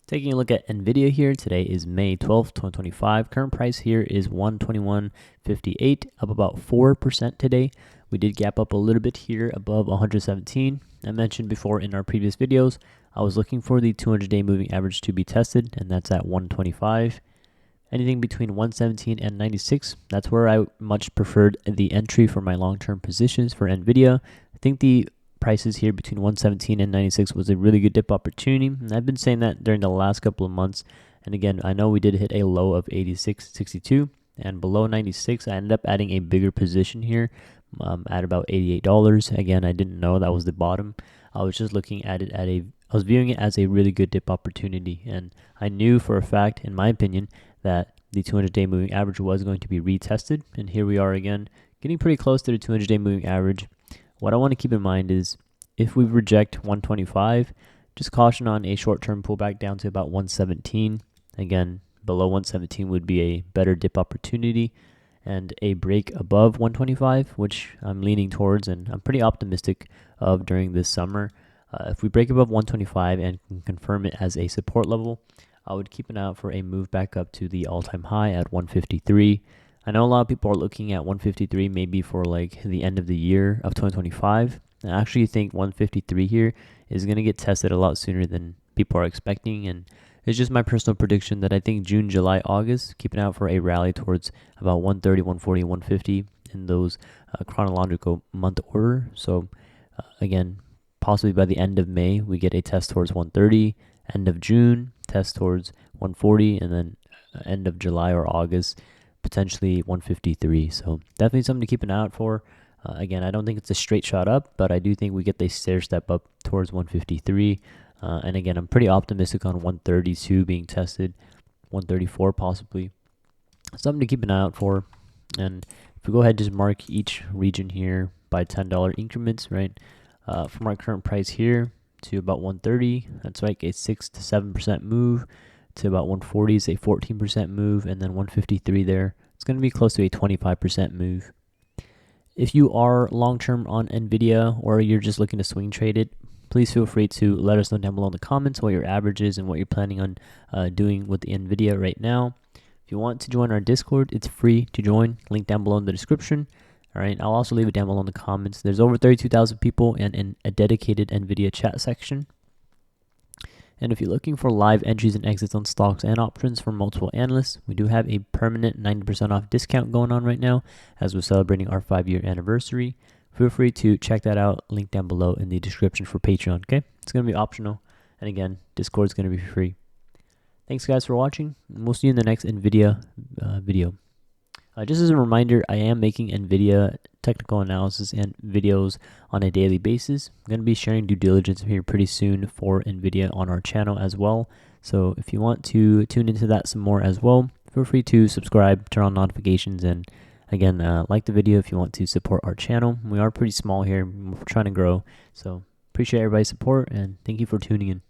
Taking a look at NVIDIA here, today is May 12th, 2025. Current price here is 121.58, up about 4% today. We did gap up a little bit here above 117. I mentioned before in our previous videos, I was looking for the 200-day moving average to be tested, and that's at 125. Anything between 117 and 96, that's where I much preferred the entry for my long-term positions for NVIDIA. I think the prices here between 117 and 96 was a really good dip opportunity, and I've been saying that during the last couple of months. And again, I know we did hit a low of 86.62, and below 96 I ended up adding a bigger position here at about $88. Again, I didn't know that was the bottom. I was just looking at it I was viewing it as a really good dip opportunity, and I knew for a fact, in my opinion, that the 200-day moving average was going to be retested, and here we are again, getting pretty close to the 200-day moving average. What I want to keep in mind is if we reject 125, just caution on a short-term pullback down to about 117. Again, below 117 would be a better dip opportunity, and a break above 125, which I'm leaning towards and I'm pretty optimistic of during this summer. If we break above 125 and can confirm it as a support level, I would keep an eye out for a move back up to the all-time high at 153. I know a lot of people are looking at 153 maybe for like the end of the year of 2025. I actually think 153 here is going to get tested a lot sooner than people are expecting, and it's just my personal prediction that I think June, July, August, keep an eye out for a rally towards about 130, 140, 150 in those chronological month order. So again, possibly by the end of May, we get a test towards 130, end of June, test towards 140, and then end of July or August, potentially 153. So definitely something to keep an eye out for. Again, I don't think it's a straight shot up, but I do think we get the stair step up towards 153. And again, I'm pretty optimistic on 132 being tested, 134 possibly. Something to keep an eye out for. And if we go ahead and just mark each region here by $10 increments, right? From our current price here to about 130, that's like a 6 to 7% move. To about 140 is a 14% move, and then 153 there, it's going to be close to a 25% move. If you are long-term on NVIDIA or you're just looking to swing trade it, please feel free to let us know down below in the comments what your average is and what you're planning on doing with the NVIDIA right now. If you want to join our Discord, it's free to join, link down below in the description. All right, I'll also leave it down below in the comments. There's over 32,000 people and in a dedicated NVIDIA chat section. And if you're looking for live entries and exits on stocks and options from multiple analysts, we do have a permanent 90% off discount going on right now as we're celebrating our 5-year anniversary. Feel free to check that out, link down below in the description for Patreon, okay? It's going to be optional. And again, Discord is going to be free. Thanks guys for watching, and we'll see you in the next NVIDIA video. Just as a reminder, I am making NVIDIA technical analysis and videos on a daily basis. I'm going to be sharing due diligence here pretty soon for NVIDIA on our channel as well. So if you want to tune into that some more as well, feel free to subscribe, turn on notifications, and again, like the video if you want to support our channel. We are pretty small here. We're trying to grow. So appreciate everybody's support, and thank you for tuning in.